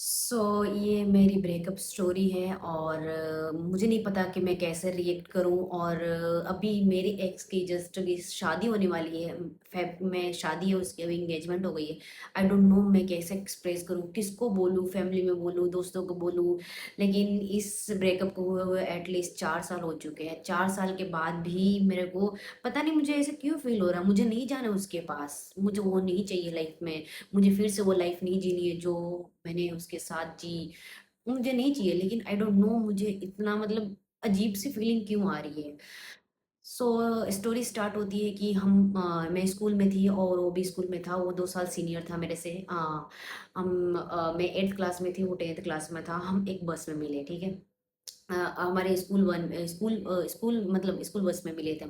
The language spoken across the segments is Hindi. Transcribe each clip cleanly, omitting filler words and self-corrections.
ये मेरी ब्रेकअप स्टोरी है और मुझे नहीं पता कि मैं कैसे रिएक्ट करूं और अभी मेरी एक्स की जस्ट अभी शादी होने वाली है। फेब में शादी है, उसकी अभी एंगेजमेंट हो गई है। आई डोंट नो मैं कैसे एक्सप्रेस करूं, किसको बोलूं, फैमिली में बोलूं, दोस्तों को बोलूं। लेकिन इस ब्रेकअप को हुए हुए एटलीस्ट 4 साल हो चुके हैं। 4 साल के बाद भी मेरे को पता नहीं मुझे ऐसे क्यों फील हो रहा है। मुझे नहीं जाना उसके पास, मुझे वो नहीं चाहिए लाइफ में। मुझे फिर से वो लाइफ नहीं जीनी है जो मैंने उसके साथ जी। मुझे नहीं चाहिए, लेकिन आई डोंट नो मुझे इतना मतलब अजीब सी फीलिंग क्यों आ रही है। स्टोरी स्टार्ट होती है कि मैं स्कूल में थी और वो भी स्कूल में था। वो 2 साल सीनियर था मेरे से। मैं 8th क्लास में थी, वो 10th क्लास में था। हम एक बस में मिले, ठीक है। हमारे स्कूल मतलब स्कूल बस में मिले थे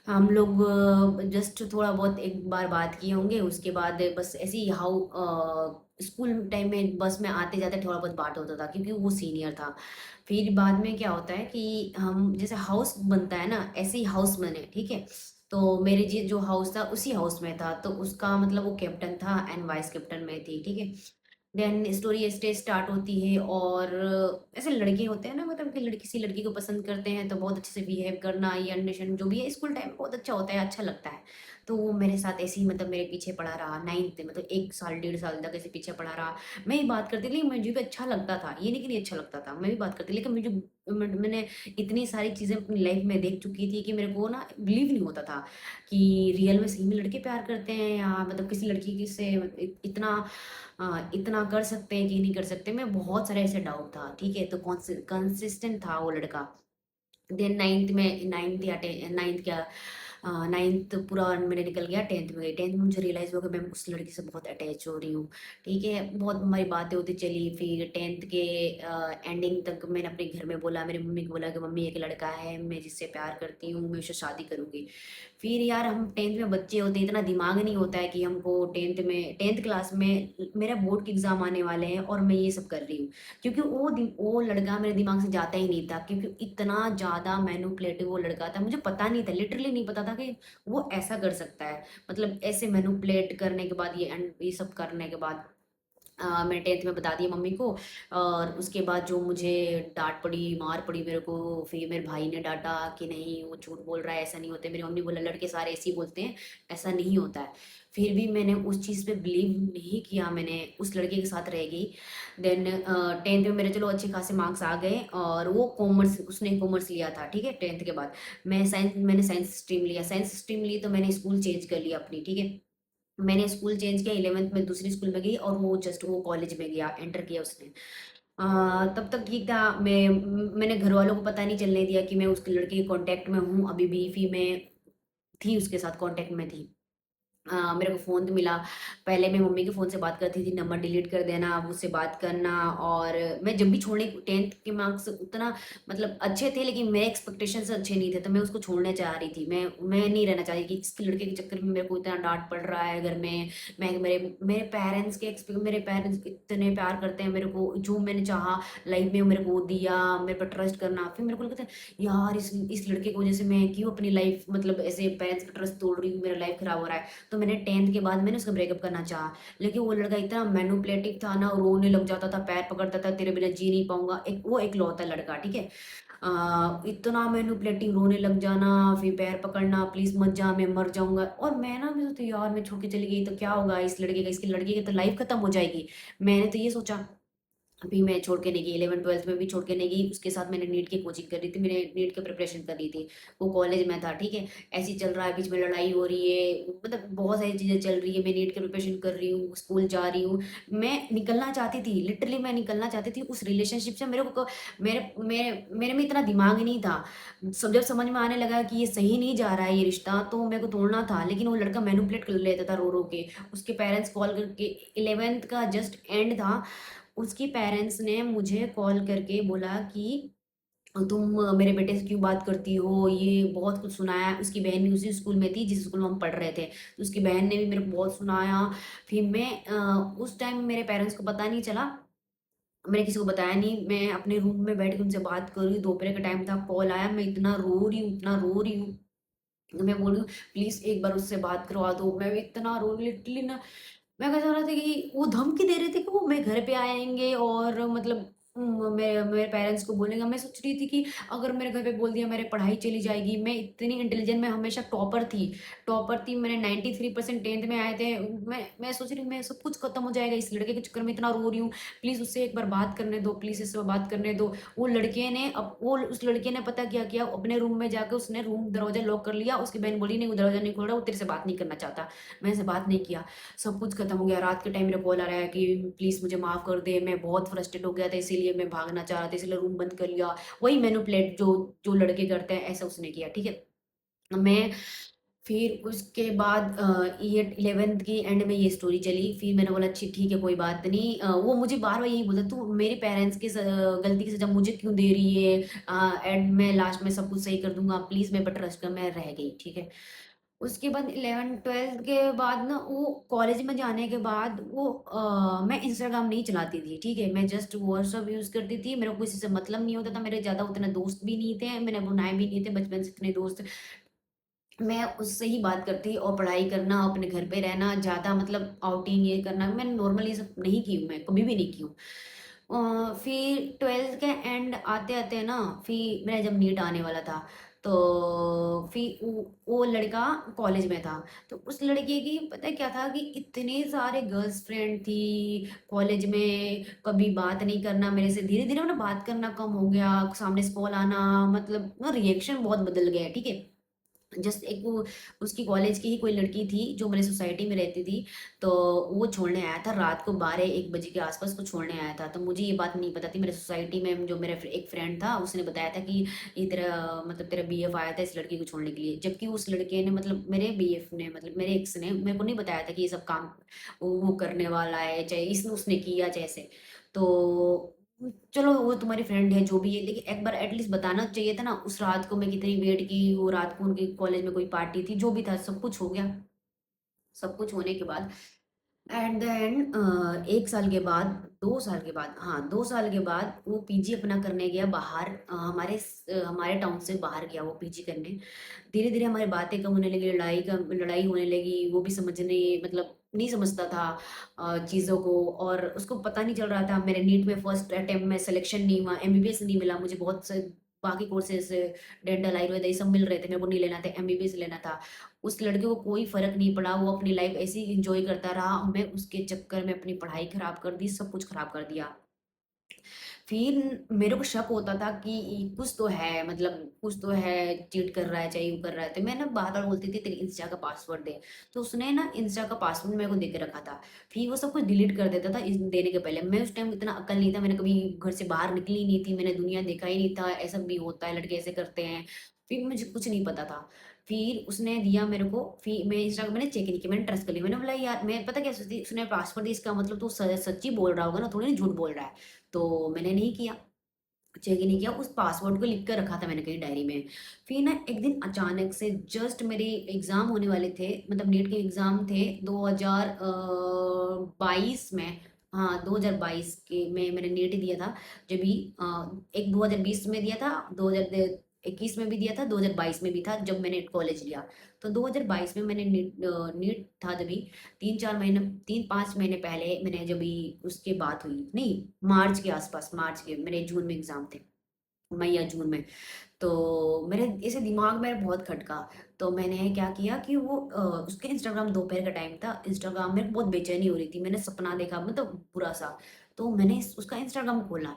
हम लोग जस्ट थोड़ा बहुत एक बार बात किए होंगे। उसके बाद बस ऐसे ही स्कूल टाइम में बस में आते जाते थोड़ा बहुत बात होता था, क्योंकि वो सीनियर था। फिर बाद में क्या होता है कि हम जैसे हाउस बनता है ना, ऐसे ही हाउस बने, ठीक है। तो मेरे जो हाउस था उसी हाउस में था, तो उसका मतलब वो कैप्टन था एंड वाइस कैप्टन में थी, ठीक है। देन स्टोरी स्टेज स्टार्ट होती है और ऐसे लड़के होते हैं ना, मतलब कि लड़की किसी लड़की को पसंद करते हैं तो बहुत अच्छे से बिहेव करना, ये अंडरस्टैंड जो भी है स्कूल टाइम बहुत अच्छा होता है, अच्छा लगता है। तो वो मेरे साथ ऐसे ही मतलब मेरे पीछे पड़ा रहा 9th, मतलब 1 साल 1.5 साल तक ऐसे पीछे पड़ा रहा। मैं ही बात करती थी, लेकिन मुझे भी अच्छा लगता था, ये नहीं कि नहीं अच्छा लगता था, मैं भी बात करती, लेकिन मैंने इतनी सारी चीज़ें अपनी लाइफ में देख चुकी थी कि मेरे को ना बिलीव नहीं होता था कि रियल में सही में लड़के प्यार करते हैं, या मतलब किसी लड़की की से इतना कर सकते हैं कि नहीं कर सकते। मैं बहुत सारे ऐसे डाउट था, ठीक है। तो कंसिस्टेंट था वो लड़का। देन 9th क्या, 9th पूरा मैंने निकल गया, 10th में गई। 10th में मुझे रियलाइज हुआ कि मैं उस लड़की से बहुत अटैच हो रही हूँ, ठीक है। बहुत हमारी बातें होती चली। फिर 10th के एंडिंग तक मैंने अपने घर में बोला, मेरी मम्मी को बोला कि मम्मी एक लड़का है मैं जिससे प्यार करती हूँ, मैं उससे शादी करूंगी। फिर यार हम 10th में बच्चे होते हैं, इतना दिमाग नहीं होता है कि हमको 10th क्लास में मेरा बोर्ड के एग्जाम आने वाले हैं और मैं ये सब कर रही हूँ। क्योंकि वो लड़का मेरे दिमाग से जाता ही नहीं था, क्योंकि इतना ज़्यादा मैनिपुलेटिव वो लड़का था। मुझे पता नहीं था, लिटरली नहीं पता था कि वो ऐसा कर सकता है। मतलब ऐसे मैनिपुलेट करने के बाद ये सब करने के बाद मैंने 10th में बता दिया मम्मी को। और उसके बाद जो मुझे डांट पड़ी, मार पड़ी मेरे को। फिर मेरे भाई ने डांटा कि नहीं वो झूठ बोल रहा है, ऐसा नहीं होता है। मेरी मम्मी बोला लड़के सारे ऐसे ही बोलते हैं, ऐसा नहीं होता है। फिर भी मैंने उस चीज़ पे बिलीव नहीं किया, मैंने उस लड़के के साथ रह गई। देन 10th में मेरे चलो अच्छे खासे मार्क्स आ गए, और वो कॉमर्स, उसने कॉमर्स लिया था, ठीक है। 10th के बाद मैंने साइंस स्ट्रीम लिया। साइंस स्ट्रीम ली तो मैंने स्कूल चेंज कर लिया अपनी, ठीक है। मैंने स्कूल चेंज किया, 11th में दूसरी स्कूल में गई, और वो कॉलेज में गया, एंटर किया उसने। तब तक ठीक था। मैंने घर वालों को पता नहीं चलने दिया कि मैं उसके लड़के के कांटेक्ट में हूँ अभी भी। फिर मैं थी उसके साथ कांटेक्ट में थी। मेरे को फ़ोन तो मिला। पहले मैं मम्मी के फ़ोन से बात करती थी, नंबर डिलीट कर देना, अब उससे बात करना। और मैं जब भी छोड़ने 10th के मार्क्स उतना मतलब अच्छे थे, लेकिन मेरे एक्सपेक्टेशंस अच्छे नहीं थे, तो मैं उसको छोड़ना चाह रही थी। मैं नहीं रहना चाह रही कि किसी लड़के के चक्कर में मेरे को इतना डाँट पड़ रहा है घर में। मैं मेरे पेरेंट्स इतने प्यार करते हैं मेरे को, जो मैंने चाहा लाइफ़ में वो मेरे को दिया, मेरे पे ट्रस्ट करना। फिर मेरे को लगता है यार इस लड़के की वज़ह से मैं क्यों अपनी लाइफ़ मतलब ऐसे पेरेंट्स का ट्रस्ट तोड़ रही हूँ, मेरा लाइफ़ खराब हो रहा है। तो मैंने 10th के बाद मैंने उसका ब्रेकअप करना चाहा, लेकिन वो लड़का इतना मैनिपुलेटिव था ना, रोने लग जाता था, पैर पकड़ता था, तेरे बिना जी नहीं पाऊंगा। वो इकलौता लड़का, ठीक है। इतना मैनिपुलेटिव, रोने लग जाना, फिर पैर पकड़ना, प्लीज मत जा मैं मर जाऊंगा। और मैं सोचती यार मैं छोड़ के चली गई तो क्या होगा इस लड़के का, इसकी लड़की की तो लाइफ खत्म हो जाएगी। मैंने तो ये सोचा। अभी मैं छोड़ के नहीं गई, 11th 12th में भी छोड़ के नहीं गई। उसके साथ मैंने नीट की कोचिंग कर रही थी, मैंने नीट की प्रिपरेशन कर रही थी। वो कॉलेज में था, ठीक है। ऐसे ही चल रहा है, बीच में लड़ाई हो रही है, मतलब बहुत सारी चीज़ें चल रही है। मैं नीट की प्रिपरेशन कर रही हूँ, स्कूल जा रही हूँ। मैं निकलना चाहती थी, लिटरली मैं निकलना चाहती थी उस रिलेशनशिप से। मेरे में इतना दिमाग ही नहीं था। जब समझ में आने लगा कि ये सही नहीं जा रहा है ये रिश्ता, तो मेरे को तोड़ना था। लेकिन वो लड़का मैनिपुलेट कर लेता था रो रो के। उसके पेरेंट्स कॉल करके, 11th का जस्ट एंड था, उसके पेरेंट्स ने मुझे कॉल करके बोला कि तुम मेरे बेटे से क्यों बात करती हो, ये बहुत कुछ सुनाया। उसकी बहन भी उसी स्कूल में थी जिस स्कूल में हम पढ़ रहे थे, तो उसकी बहन ने भी मेरे को बहुत सुनाया। फिर उस टाइम मेरे पेरेंट्स को पता नहीं चला, मैंने किसी को बताया नहीं। मैं अपने रूम में बैठ के उनसे बात कर रही हूँ, दोपहर का टाइम था, कॉल आया, मैं इतना रो रही हूँ, इतना रो रही हूँ। मैं बोल रही हूँ प्लीज एक बार उससे बात करवा दो। मैं भी इतना रो लिटरली ना, मैं क्या चाह रहा था कि वो धमकी दे रहे थे कि वो मेरे घर पे आएँगे और मतलब मैं मेरे पेरेंट्स को बोलेंगे। मैं सोच रही थी कि अगर मेरे घर पे बोल दिया मेरी पढ़ाई चली जाएगी। मैं इतनी इंटेलिजेंट, मैं हमेशा टॉपर थी। मैंने 93% 10th में आए थे। मैं सोच रही हूँ मैं सब कुछ खत्म हो जाएगा, इस लड़के के चक्कर में इतना रो रही हूँ। प्लीज़ उससे एक बार बात करने दो, प्लीज़ इससे बात करने दो। वो उस लड़के ने पता क्या किया, अपने रूम में जाके उसने रूम दरवाज़ा लॉक कर लिया। उसकी बहन बोली नहीं, वो दरवाज़ा नहीं खोल रहा, वो तेरे से बात नहीं करना चाहता। मैंने उससे बात नहीं किया। सब कुछ खत्म हो गया। रात के टाइम मेरा कॉल आ रहा है कि प्लीज़ मुझे माफ़ कर दे, मैं बहुत फ्रस्ट्रेट हो गया था, इसीलिए मैं भागना चाह रहा था, इसलिए रूम बंद कर लिया। वही मैनिपुलेट जो जो लड़के करते हैं, ऐसा उसने किया, ठीक है? मैं फिर उसके बाद ये 11th की एंड में ये स्टोरी चली। फिर मैंने बोला अच्छी ठीक है, कोई बात नहीं। वो मुझे बार-बार यही बोलता, "तू मेरे पेरेंट्स की गलती की सज़ा मुझे क्यों दे रही है? एंड में लास्ट में सब कुछ सही कर दूँगा, प्लीज़ मेरे पे ट्रस्ट कर।" मैं रह गई, ठीक है? उसके बाद 11th-12th के बाद ना वो कॉलेज में जाने के बाद मैं इंस्टाग्राम नहीं चलाती थी, ठीक है? मैं जस्ट व्हाट्सएप यूज़ करती थी, मेरे को किसी से मतलब नहीं होता था, मेरे ज़्यादा उतने दोस्त भी नहीं थे, मैंने बनाए भी नहीं थे बचपन से इतने दोस्त। मैं उससे ही बात करती और पढ़ाई करना, अपने घर पे रहना, ज़्यादा मतलब आउटिंग ये करना, मैंने नॉर्मली ये सब नहीं की हूँ मैं, कभी भी नहीं की हूँ। फिर 12th के एंड आते-आते ना, फिर मेरा जब नीट आने वाला था, तो फिर वो लड़का कॉलेज में था। तो उस लड़के की पता है क्या था कि इतने सारे गर्ल्स फ्रेंड थी कॉलेज में, कभी बात नहीं करना मेरे से, धीरे-धीरे ना बात करना कम हो गया, सामने से कॉल आना, मतलब ना रिएक्शन बहुत बदल गया, ठीक है? जस्ट एक वो उसकी कॉलेज की ही कोई लड़की थी जो मेरी सोसाइटी में रहती थी, तो वो छोड़ने आया था रात को 12-1 बजे के आस-पास वो छोड़ने आया था। तो मुझे ये बात नहीं पता थी, मेरे सोसाइटी में जो मेरा एक फ्रेंड था उसने बताया था कि ये तेरा बीएफ आया था इस लड़की को छोड़ने के लिए। जबकि उस लड़के ने मतलब मेरे बीएफ ने मतलब मेरे एक्स ने मेरे को नहीं बताया था कि ये सब काम वो करने वाला है, चाहे इसने उसने किया जैसे। तो चलो वो तुम्हारी फ्रेंड है जो भी है, लेकिन एक बार एटलीस्ट बताना चाहिए था ना। उस रात को मैं कितनी वेट की, वो रात को उनके कॉलेज में कोई पार्टी थी, जो भी था सब कुछ हो गया। सब कुछ होने के बाद एट द एंड 1 साल के बाद, 2 साल के बाद, हाँ, 2 साल के बाद वो पीजी अपना करने गया बाहर, हमारे टाउन से बाहर गया वो पीजी करने। धीरे-धीरे हमारी बातें कम होने लगी, लड़ाई होने लगी, वो भी समझने मतलब नहीं समझता था चीज़ों को, और उसको पता नहीं चल रहा था। मेरे नीट में फर्स्ट अटेम्प्ट में सिलेक्शन नहीं हुआ, एमबीबीएस नहीं मिला मुझे, बहुत से बाकी कोर्सेज़ डेंटल, आयुर्वेद ये सब मिल रहे थे, मेरे को नहीं लेना था, एमबीबीएस लेना था। उस लड़के को कोई फ़र्क नहीं पड़ा, वो अपनी लाइफ़ ऐसे ही एन्जॉय करता रहा, मैं उसके चक्कर में अपनी पढ़ाई खराब कर दी, सब कुछ खराब कर दिया। फिर मेरे को शक होता था कि कुछ तो है, मतलब कुछ तो है, चीट कर रहा है, चाहे यूँ कर रहा है। तो मैं ना बार-बार बोलती थी तेरी इंस्टा का पासवर्ड दे। तो उसने ना इंस्टा का पासवर्ड मेरे को दे के रखा था। फिर वो सब कुछ डिलीट कर देता था देने के पहले। मैं उस टाइम इतना अक्ल नहीं था, मैंने कभी घर से बाहर निकली नहीं थी, मैंने दुनिया देखा ही नहीं था, ऐसा भी होता है, लड़के ऐसे करते हैं। फिर मुझे कुछ नहीं पता था। फिर उसने दिया मेरे को, फिर मैं इंस्टा मैंने चेक नहीं किया, मैंने ट्रस्ट कर लिया। मैंने बोला यार, मैं पता क्या सोचती, उसने पासवर्ड दिया इसका मतलब तो सच्ची बोल रहा होगा ना, थोड़ी ना झूठ बोल रहा है। तो मैंने नहीं किया, चेक ही नहीं किया, उस पासवर्ड को लिख कर रखा था मैंने कहीं डायरी में। फिर ना एक दिन अचानक से जस्ट मेरे एग्ज़ाम होने वाले थे, मतलब नीट के एग्ज़ाम थे 2022 में। हाँ, 2022 के में मैंने नीट दिया था। जभी एक 2020 में दिया था, 2021 में भी दिया था, 2022 में भी था जब मैंने कॉलेज लिया। तो 2022 में मैंने नीट था जभी 3-4 महीने, 3-5 महीने पहले मैंने जभी उसकी बात हुई, नहीं, मार्च के आस-पास, मार्च के मेरे जून में एग्ज़ाम थे, मई या जून में। तो मेरे ऐसे दिमाग में बहुत खटका, तो मैंने क्या किया कि उसके इंस्टाग्राम दोपहर का टाइम था, इंस्टाग्राम में बहुत बेचैनी हो रही थी, मैंने सपना देखा मतलब बुरा-सा, तो मैंने उसका इंस्टाग्राम खोला।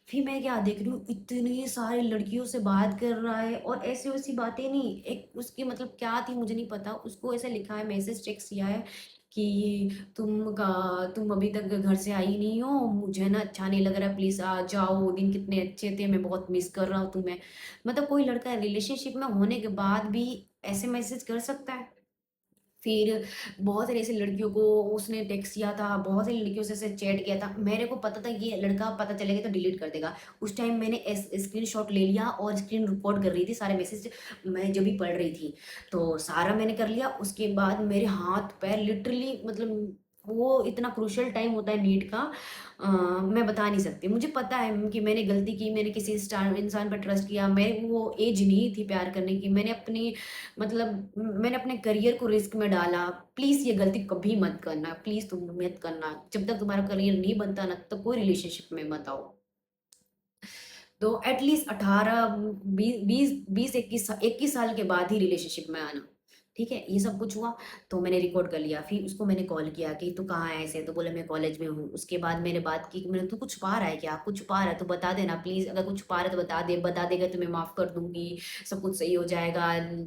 फिर मैं क्या देख रही हूँ, इतनी सारी लड़कियों से बात कर रहा है और ऐसी-वैसी बातें नहीं, एक उसकी मतलब क्या थी मुझे नहीं पता, उसको ऐसे लिखा है, मैसेज टेक्स्ट किया है कि तुम अभी तक घर से आई नहीं हो, मुझे ना अच्छा नहीं लग रहा है, प्लीज़ आ जाओ, वो दिन कितने अच्छे थे, मैं बहुत मिस कर रहा हूँ तुम्हें। मतलब कोई लड़का रिलेशनशिप में होने के बाद भी ऐसे मैसेज कर सकता है? फिर बहुत सारी ऐसी लड़कियों को उसने टेक्स्ट किया था, बहुत सारी लड़कियों से ऐसे चैट किया था। मेरे को पता था ये लड़का पता चलेगा तो डिलीट कर देगा। उस टाइम मैंने स्क्रीनशॉट ले लिया और स्क्रीन रिकॉर्ड कर रही थी सारे मैसेज, मैं जब भी पढ़ रही थी। तो सारा मैंने कर लिया, उसके बाद मेरे हाथ-पैर लिटरली मतलब वो इतना क्रूशियल टाइम होता है नीट का, मैं बता नहीं सकती। मुझे पता है कि मैंने गलती की, मैंने किसी स्टार इंसान पर ट्रस्ट किया, मैं वो एज नहीं थी प्यार करने की, मैंने अपनी मतलब मैंने अपने करियर को रिस्क में डाला। प्लीज़ ये गलती कभी मत करना, प्लीज़ तुम मत करना। जब तक तुम्हारा करियर नहीं बनता ना, तब कोई रिलेशनशिप में मत आओ। तो एटलीस्ट 18 20 21 साल के बाद ही रिलेशनशिप में आना। ठीक है, ये सब कुछ हुआ। तो मैंने रिकॉर्ड कर लिया, फिर उसको मैंने कॉल किया कि तू कहाँ है ऐसे, तो बोला मैं कॉलेज में हूँ। उसके बाद मैंने बात की कि मैंने, तू कुछ छुपा रहा है क्या, कुछ छुपा रहा है तो बता देना प्लीज, अगर कुछ छुपा रहा है तो बता दे, बता देगा तो मैं माफ कर दूंगी, सब कुछ सही हो जाएगा,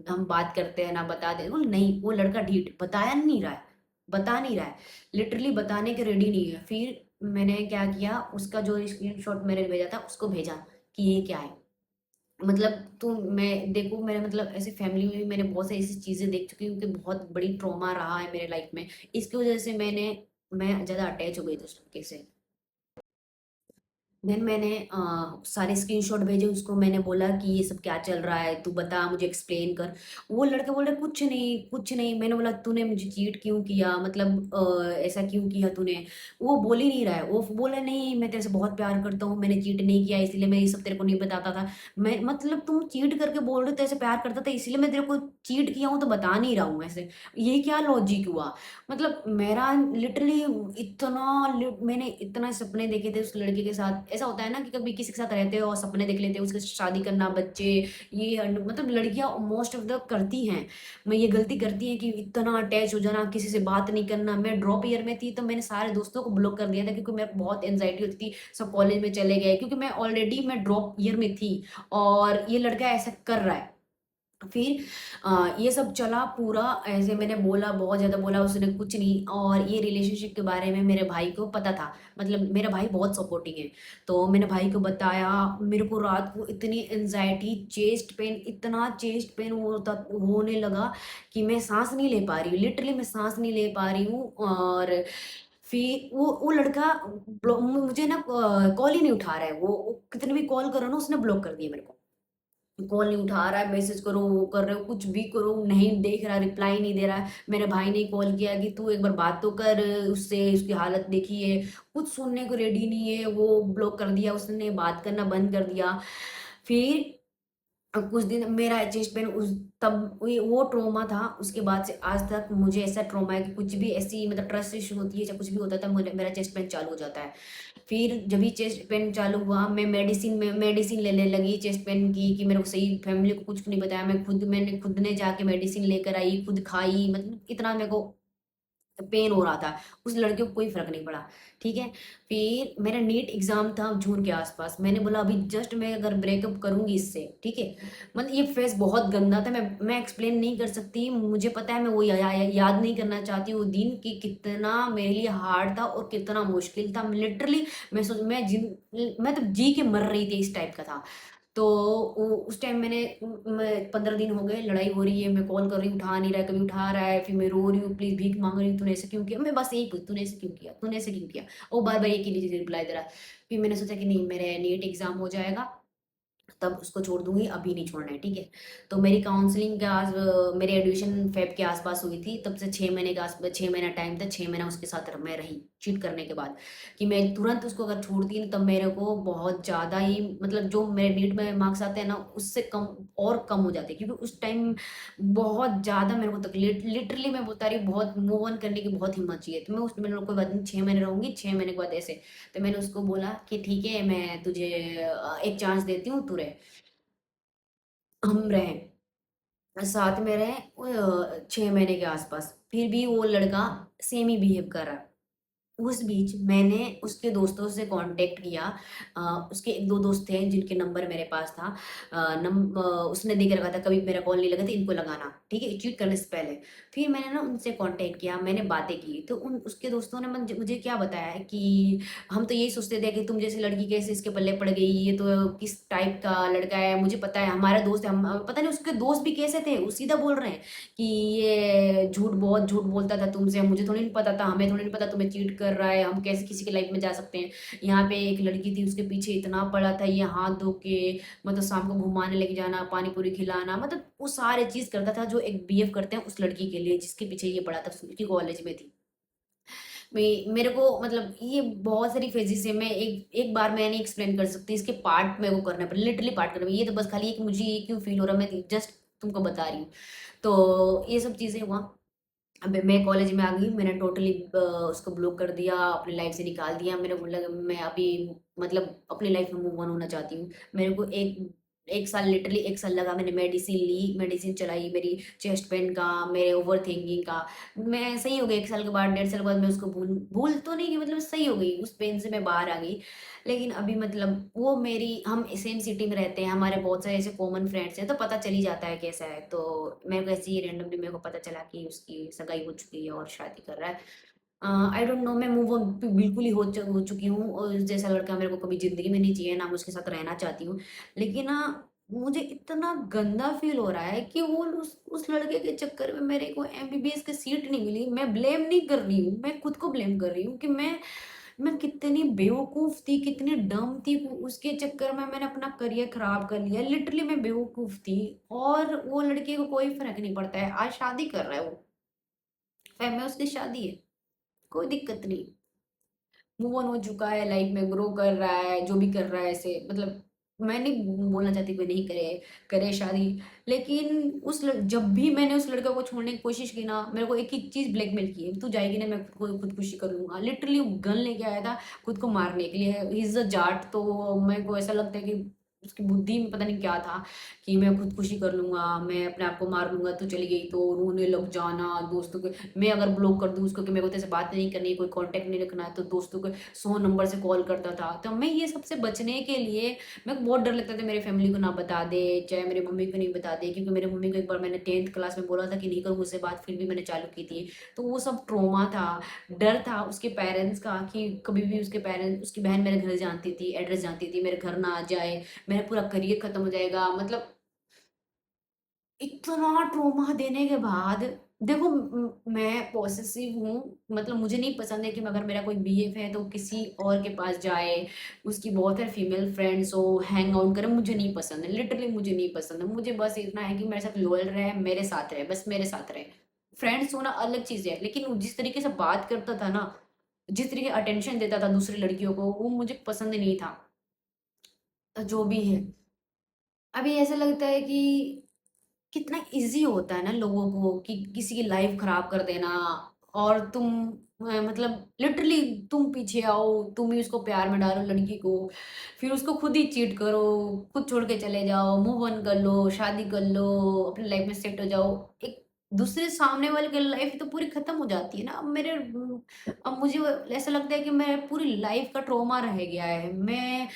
हम बात करते हैं ना, बता दे। बोल नहीं, वो लड़का ढीठ बताया नहीं रहा है, बता नहीं रहा है, लिटरली बताने के रेडी नहीं है। फिर मैंने क्या किया, उसका जो स्क्रीनशॉट मैंने भेजा था उसको भेजा कि ये क्या है। मतलब तो मैं देखो, मेरे मतलब ऐसे फैमिली में भी मैंने बहुत सारी ऐसी चीज़ें देख चुकी हूँ कि बहुत बड़ी ट्रॉमा रहा है मेरे लाइफ में। इसकी वजह से मैं ज़्यादा अटैच हो गई थी उस लड़के से। देन मैंने सारे स्क्रीनशॉट भेजे उसको, मैंने बोला कि ये सब क्या चल रहा है, तू बता मुझे, एक्सप्लेन कर। वो लड़का बोल रहा कुछ नहीं कुछ नहीं। मैंने बोला तूने मुझे चीट क्यों किया, मतलब ऐसा क्यों किया तूने। वो बोल ही नहीं रहा है, वो बोला नहीं मैं तेरे से बहुत प्यार करता हूँ, मैंने चीट नहीं किया, इसलिए मैं ये सब तेरे को नहीं बताता था। मैं मतलब तुम चीट करके बोल रहे हो तेरे से प्यार करता था इसलिए मैं तेरे को चीट किया हूँ तो बता नहीं रहा हूँ ऐसे। ये क्या लॉजिक हुआ। मतलब मेरा लिटरली मैंने इतना सपने देखे थे उस लड़के के साथ। ऐसा होता है ना कि कभी किसी के साथ रहते हो और सपने देख लेते हो उसके साथ शादी करना, बच्चे, ये मतलब लड़कियां मोस्ट ऑफ द करती हैं। मैं ये गलती करती है कि इतना अटैच हो जाना, किसी से बात नहीं करना। मैं ड्रॉप ईयर में थी तो मैंने सारे दोस्तों को ब्लॉक कर दिया था क्योंकि मैं बहुत एंजाइटी होती थी, सब कॉलेज में चले गए क्योंकि मैं ड्रॉप ईयर में थी। और ये लड़का ऐसा कर रहा है। फिर ये सब चला पूरा, ऐसे मैंने बोला, बहुत ज़्यादा बोला, उसने कुछ नहीं। और ये रिलेशनशिप के बारे में मेरे भाई को पता था, मतलब मेरा भाई बहुत सपोर्टिंग है। तो मैंने भाई को बताया। मेरे को रात को इतनी एंजाइटी, चेस्ट पेन, इतना चेस्ट पेन होने लगा कि मैं सांस नहीं ले पा रही हूँ, लिटरली मैं सांस नहीं ले पा रही हूँ। और फिर वो लड़का मुझे ना कॉल ही नहीं उठा रहा है। वो कितने भी कॉल करो ना, उसने ब्लॉक कर दिया मेरे को। कॉल नहीं उठा रहा है, मैसेज करो, वो कर रहे हो, कुछ भी करो, नहीं देख रहा, रिप्लाई नहीं दे रहा है। मेरे भाई ने कॉल किया कि तू एक बार बात तो कर उससे, उसकी हालत देखी है, कुछ सुनने को रेडी नहीं है। वो ब्लॉक कर दिया उसने, बात करना बंद कर दिया। फिर कुछ दिन मेरा चेस्ट पेन उस तब वो ट्रॉमा था। उसके बाद से आज तक मुझे ऐसा ट्रॉमा है कि कुछ भी ऐसी मतलब ट्रस्ट इशू होती है या कुछ भी होता है तो मुझे मेरा चेस्ट पेन चालू हो जाता है। फिर जब भी चेस्ट पेन चालू हुआ, मैं मेडिसिन लेने लगी चेस्ट पेन की, कि मेरे को सही, फैमिली को कुछ नहीं बताया, मैंने खुद ने जाके मेडिसिन लेकर आई, खुद खाई, मतलब इतना मेरे को पेन हो रहा था। उस लड़के को कोई फर्क नहीं पड़ा। ठीक है। फिर मेरा नीट एग्जाम था जून के आसपास, मैंने बोला अभी जस्ट मैं अगर ब्रेकअप करूंगी इससे, ठीक है, मतलब ये फेस बहुत गंदा था, मैं एक्सप्लेन नहीं कर सकती। मुझे पता है, मैं वो याद नहीं करना चाहती वो दिन कि कितना मेरे लिए हार्ड था और कितना मुश्किल था। लिटरली मैं तो जी के मर रही थी, इस टाइप का था। तो उस टाइम मैं 15 दिन हो गए, लड़ाई हो रही है, मैं कॉल कर रही हूँ, उठा नहीं रहा है, कभी उठा रहा है, फिर मैं रो रही हूँ, प्लीज भीख मांग रही हूँ, तूने ऐसे क्यों किया। मैं बस यही पूछ, तूने ऐसे क्यों किया, तूने ऐसे क्यों किया। वो बार बार एक ही चीज रिप्लाई दे रहा है। फिर मैंने सोचा कि नहीं, मेरे नीट एग्जाम हो जाएगा तब उसको छोड़ दूंगी, अभी नहीं छोड़ना है, ठीक है। तो मेरी काउंसलिंग मेरी एडमिशन फेब के आसपास हुई थी, तब से 6 महीने के आसपास, 6 महीना टाइम था, 6 महीना उसके साथ मैं रही चीट करने के बाद। कि मैं तुरंत उसको अगर छोड़ती ना, तब मेरे को बहुत ज़्यादा ही, मतलब जो मेरे नीट में मार्क्स आते हैं ना उससे कम और कम हो जाते हैं, क्योंकि उस टाइम बहुत ज़्यादा मेरे को तकलीफ, लिटरली मैं बता रही हूँ, बहुत मूव ऑन करने की बहुत हिम्मत चाहिए। तो मैं उस मैंने कोई बात नहीं, 6 महीने रहूंगी, 6 महीने के बाद ऐसे। तो मैंने उसको बोला कि ठीक है, मैं तुझे एक चांस देती हूँ, तू रहे, हम रहे, साथ में रहे 6 महीने के आसपास। फिर भी वो लड़का सेम ही बिहेव कर रहा है। उस बीच मैंने उसके दोस्तों से कांटेक्ट किया। उसके एक दो दोस्त थे जिनके नंबर मेरे पास था। उसने देख रखा था, कभी मेरा कॉल नहीं लगा था, इनको लगाना, ठीक है, चीट करने से पहले। फिर मैंने ना उनसे कांटेक्ट किया, मैंने बातें की, तो उन उसके दोस्तों ने मुझे क्या बताया है कि हम तो यही सोचते थे कि तुम जैसी लड़की कैसे इसके पल्ले पड़ गई, ये तो किस टाइप का लड़का है, मुझे पता है हमारा दोस्त है, हम पता नहीं उसके दोस्त भी कैसे थे, वो सीधा बोल रहे हैं कि ये बहुत झूठ बोलता था तुमसे, मुझे थोड़ी नहीं पता था, हमें थोड़ी नहीं पता तुम्हें चीट कर रहा है, हम कैसे किसी की लाइफ में जा सकते हैं। यहाँ पे एक लड़की थी, उसके पीछे इतना पड़ा था, ये हाथ धो के, मतलब शाम को घुमाने लेके जाना, पानी पूरी खिलाना, मतलब वो सारे चीज करता था जो एक बीएफ करते हैं उस लड़की के लिए जिसके पीछे ये पड़ा था, उसकी कॉलेज में थी। मेरे को मतलब ये बहुत सारी फेजेस है, मैं एक एक बार मैं नहीं एक्सप्लेन कर सकती, इसके पार्ट मेरे को करना पड़े, लिटरली पार्ट करना पड़े। ये तो बस खाली एक मुझे ये क्यों फील हो रहा है, मैं जस्ट तुमको बता रही हूँ। तो ये सब चीज़ें हुआ। अबे मैं कॉलेज में आ गई, मैंने टोटली उसको ब्लॉक कर दिया, अपनी लाइफ से निकाल दिया। मेरे को लगा मैं अभी मतलब अपनी लाइफ में मूव ऑन होना चाहती हूँ। मेरे को एक एक साल, लिटरली एक साल लगा। मैंने मेडिसिन ली, मेडिसिन चलाई, मेरी चेस्ट पेन का, मेरे ओवर थिंकिंग का। मैं सही हो गई एक साल के बाद, 1.5 साल के बाद मैं उसको भूल भूल तो नहीं गई, मतलब सही हो गई, उस पेन से मैं बाहर आ गई। लेकिन अभी मतलब वो मेरी, हम सेम सिटी में रहते हैं, हमारे बहुत सारे ऐसे कॉमन फ्रेंड्स हैं, तो पता चल ही जाता है कैसा है। तो मेरे को ऐसे ही रैंडमली मेरे को पता चला कि उसकी सगाई हो चुकी है और शादी कर रहा है। आई डोंट नो, मैं मूव ऑन बिल्कुल ही हो चुकी हूँ, और जैसा लड़का मेरे को कभी ज़िंदगी में नहीं चाहिए, ना मैं उसके साथ रहना चाहती हूँ। लेकिन मुझे इतना गंदा फ़ील हो रहा है कि वो उस लड़के के चक्कर में मेरे को एमबीबीएस की सीट नहीं मिली। मैं ब्लेम नहीं कर रही हूँ, मैं खुद को ब्लेम कर रही हूँ कि मैं कितनी बेवकूफ़ थी, कितनी डम थी। उसके चक्कर में मैंने अपना करियर ख़राब कर लिया। लिटरली मैं बेवकूफ़ थी, और वो लड़के को कोई फ़र्क नहीं पड़ता है। आज शादी कर रहा है वो, फ़ेब में उसकी शादी है, कोई दिक्कत नहीं। मूव ऑन हो चुका है, लाइफ में ग्रो कर रहा है, जो भी कर रहा है ऐसे मतलब। मैं नहीं बोलना चाहती कोई नहीं करे, करे शादी। लेकिन जब भी मैंने उस लड़का को छोड़ने की कोशिश की ना, मेरे को एक ही चीज ब्लैकमेल की है, तू जाएगी ना मैं खुदकुशी कर लूंगा। लिटरली गन लेके आया था खुद को मारने के लिए। ही इज अ जाट, तो मेरे को ऐसा लगता है कि उसकी बुद्धि में पता नहीं क्या था कि मैं खुदकुशी कर लूंगा, मैं अपने आप को मार लूंगा, तू चली गई तो रोने लग जाना दोस्तों को। मैं अगर ब्लॉक कर दूँ उसको कि मेरे को तेरे से बात नहीं करनी, कोई कांटेक्ट नहीं रखना है, तो दोस्तों को 100 नंबर से कॉल करता था। तो मैं ये सबसे बचने के लिए, मेरे को बहुत डर लगता था मेरी फैमिली को ना बता दे, चाहे मेरी मम्मी को नहीं बता दे, क्योंकि मेरी मम्मी को एक बार मैंने 10th क्लास में बोला था कि नहीं करूँ उससे बात, फिर भी मैंने चालू की थी। तो वो सब ट्रोमा था, डर था उसके पेरेंट्स का कि कभी भी उसके पेरेंट्स, उसकी बहन मेरे घर जानती थी, एड्रेस जानती थी, मेरे घर ना आ जाए, मेरा पूरा करियर खत्म हो जाएगा। मतलब इतना ट्रॉमा देने के बाद, देखो मैं पॉसेसिव हूँ, मतलब मुझे नहीं पसंद है कि अगर मेरा कोई बीएफ है तो किसी और के पास जाए, उसकी बहुत है फीमेल फ्रेंड्स हो, हैंग आउट करे, मुझे नहीं पसंद है। लिटरली मुझे नहीं पसंद है। मुझे बस इतना है कि मेरे साथ लोयल रहे, मेरे साथ रहे, बस मेरे साथ रहे। फ्रेंड्स होना अलग चीज है, लेकिन वो जिस तरीके से बात करता था ना, जिस तरीके अटेंशन देता था दूसरी लड़कियों को, वो मुझे पसंद नहीं था। जो भी है, अभी ऐसा लगता है कि कितना इजी होता है ना लोगों को कि किसी की लाइफ खराब कर देना। और तुम मतलब लिटरली तुम पीछे आओ, तुम ही उसको प्यार में डालो लड़की को, फिर उसको खुद ही चीट करो, खुद छोड़ के चले जाओ, मूव ऑन कर लो, शादी कर लो, अपनी लाइफ में सेट हो जाओ। एक दूसरे सामने वाले की लाइफ तो पूरी खत्म हो जाती है ना। अब मुझे ऐसा लगता है कि मेरे पूरी लाइफ का ट्रॉमा रह गया है। मैं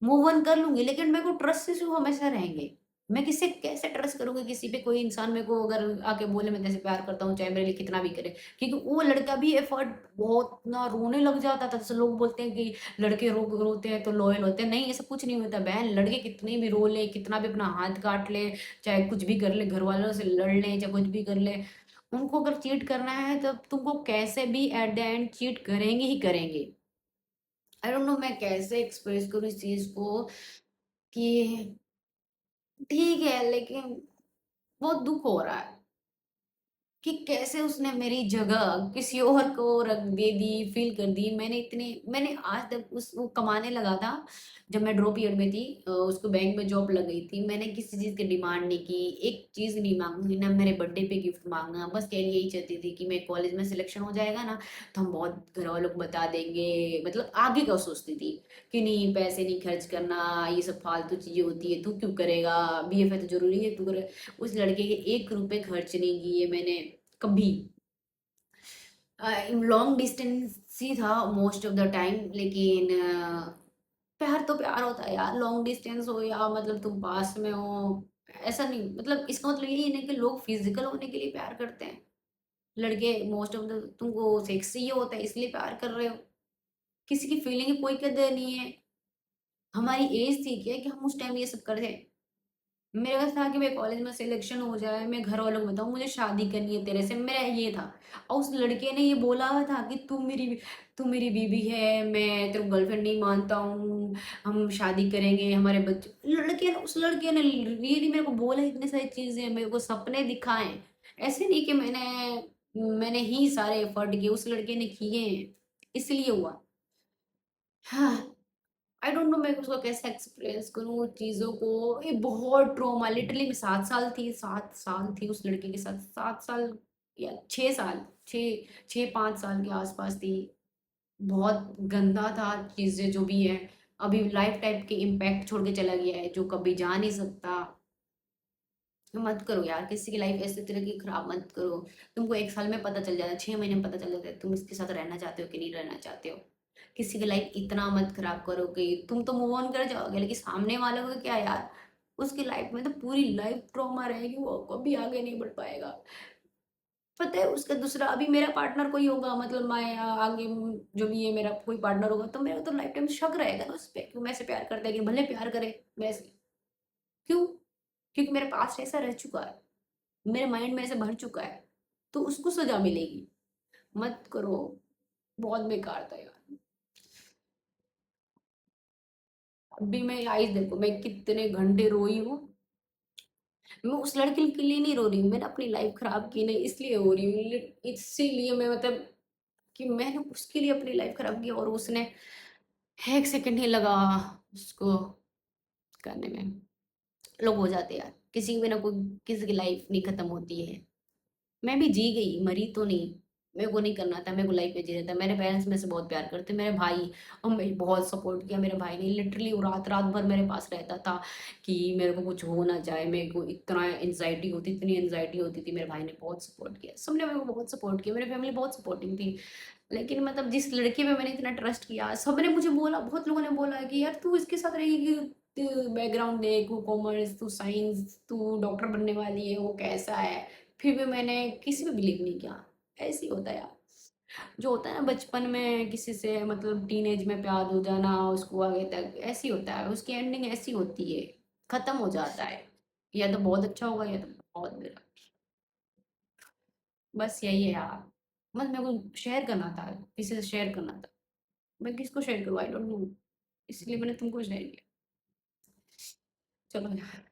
मूव ऑन कर लूँगी, लेकिन मेरे को ट्रस्ट इश्यू हमेशा रहेंगे। मैं किससे कैसे ट्रस्ट करूँगी किसी पे? कोई इंसान मेरे को अगर आके बोले मैं तेरे से प्यार करता हूँ, चाहे मेरे लिए कितना भी करे। क्योंकि वो लड़का भी एफर्ट बहुत ना, रोने लग जाता था। जैसे लोग बोलते हैं कि लड़के रोते हैं तो लॉयल होते हैं, नहीं ऐसा कुछ नहीं होता बहन। लड़के कितने भी रो ले, कितना भी अपना हाथ काट ले, चाहे कुछ भी कर ले, घर वालों से लड़ ले, चाहे कुछ भी कर ले, उनको अगर चीट करना है तब तुमको कैसे भी एट द एंड चीट करेंगे ही करेंगे। आई डोंट नो मैं कैसे एक्सप्रेस करूँ इस चीज़ को कि ठीक है, लेकिन बहुत दुःख हो रहा है कि कैसे उसने मेरी जगह किसी और को रख दे दी, फ़ील कर दी। मैंने आज तक उस वो कमाने लगा था, जब मैं ड्रॉप ईयर में थी, उसको बैंक में जॉब लग गई थी। मैंने किसी चीज़ की डिमांड नहीं की, एक चीज़ नहीं माँगी, ना मेरे बर्थडे पे गिफ्ट माँगा। बस केवल यही चाहती थी कि मैं कॉलेज में सिलेक्शन हो जाएगा ना, तो हम बहुत घरवालों को बता देंगे, मतलब आगे का सोचती थी कि नहीं पैसे नहीं खर्च करना, ये सब फालतू चीज़ें होती है, तू क्यों करेगा? बीएफ है तो ज़रूरी है तू करे। उस लड़के के 1 रुपए खर्च नहीं किए मैंने कभी। लॉन्ग डिस्टेंस ही था मोस्ट ऑफ द टाइम, लेकिन प्यार तो प्यार होता है यार, लॉन्ग डिस्टेंस हो या मतलब तुम पास में हो, ऐसा नहीं। मतलब इसका मतलब यही नहीं कि लोग फिजिकल होने के लिए प्यार करते हैं। लड़के मोस्ट ऑफ द तुमको सेक्स ही होता है इसलिए प्यार कर रहे हो। किसी की फीलिंग की कोई कदर नहीं है। हमारी एज थी क्या कि हम उस टाइम ये सब कर रहे? मेरे पास था कि मैं कॉलेज में सिलेक्शन हो जाए, मैं घर वालों को बताऊँ मुझे शादी करनी है तेरे से, मेरा ये था। और उस लड़के ने ये बोला हुआ था कि तू मेरी बीवी है, मैं तेरे को गर्लफ्रेंड नहीं मानता हूँ, हम शादी करेंगे, हमारे बच्चे। उस लड़के ने रियली मेरे को बोला इतनी सारी चीजें, मेरे को सपने दिखाए। ऐसे नहीं कि मैंने मैंने ही सारे एफर्ट किए, उस लड़के ने किए हैं, इसलिए हुआ। हाँ, आई डोंट नो मैं उसको कैसे एक्सप्रेस करूँ चीज़ों को। ये बहुत ट्रॉमा, लिटरली मैं 7 साल थी, 7 साल थी उस लड़के के साथ, 7 साल या 6 साल, 6 6-5 साल के आस-पास थी। बहुत गंदा था चीज़ें जो भी हैं। अभी लाइफ टाइम के इम्पैक्ट छोड़ के चला गया है, जो कभी जा नहीं सकता। मत करो यार, किसी की लाइफ ऐसे तरह की खराब मत करो। तुमको 1 साल में पता चल जाता है, 6 महीने में पता चल जाता है तुम इसके साथ रहना चाहते हो कि नहीं रहना चाहते हो। किसी की लाइफ इतना मत खराब करो कि तुम तो मूव ऑन कर जाओगे, लेकिन सामने वाले को क्या यार, उसकी लाइफ में तो पूरी लाइफ ट्रॉमा रहेगी, वो कभी आगे नहीं बढ़ पाएगा। पता है उसका दूसरा, अभी मेरा पार्टनर कोई होगा, मतलब मैं आगे जो भी है मेरा कोई पार्टनर होगा, तो मेरा तो लाइफ टाइम शक रहेगा ना उस पे, क्यों मैं ऐसे प्यार करता है कि भले प्यार करे वैसे, क्यों? क्योंकि मेरे पास ऐसा रह चुका है, मेरे माइंड में ऐसे भर चुका है, तो उसको सजा मिलेगी। मत करो, बहुत बेकार था यार। अभी मैं आई देखो मैं कितने घंटे रोई हूँ। मैं उस लड़के के लिए नहीं रो रही हूँ, मैंने अपनी लाइफ खराब की नहीं इसलिए हो रही हूँ, इसीलिए मैं मतलब कि मैंने उसके लिए अपनी लाइफ खराब की और उसने 1 सेकंड नहीं लगा उसको करने में। लोग हो जाते हैं यार, किसी की भी ना कोई, किसी की लाइफ नहीं खत्म होती है। मैं भी जी गई, मरी तो नहीं। मेरे को नहीं करना था, मेरे को लाइफ में जीना था। मेरे पेरेंट्स मेरे से बहुत प्यार करते, मेरे भाई और मैं बहुत सपोर्ट किया। मेरे भाई ने लिटरली वो रात रात भर मेरे पास रहता था कि मेरे को कुछ हो ना जाए। मेरे को इतना एनजाइटी होती, इतनी एनजाइटी होती थी। मेरे भाई ने बहुत सपोर्ट किया, सबने मेरे को बहुत सपोर्ट किया, मेरी फैमिली बहुत सपोर्टिंग थी। लेकिन मतलब जिस लड़के पे मैंने इतना ट्रस्ट किया, सबने मुझे बोला, बहुत लोगों ने बोला कि यार तू इसके साथ रहेगी, बैकग्राउंड देख, वो कॉमर्स, तू साइंस, तू डॉक्टर बनने वाली है, वो कैसा है। फिर भी मैंने किसी पे बिलीव नहीं किया। ऐसे ही होता है यार, जो होता है ना बचपन में किसी से, मतलब टीनेज में प्यार हो जाना, उसको आगे तक ऐसी होता है, उसकी एंडिंग ऐसी होती है, खत्म हो जाता है। या तो बहुत अच्छा होगा या तो बहुत बुरा। बस यही है यार, बस मेरे को शेयर करना था, किसी से शेयर करना था। मैं किसको शेयर करूँ, आई डोंट नो, इसलिए मैंने तुमको शेयर किया। चलो यार।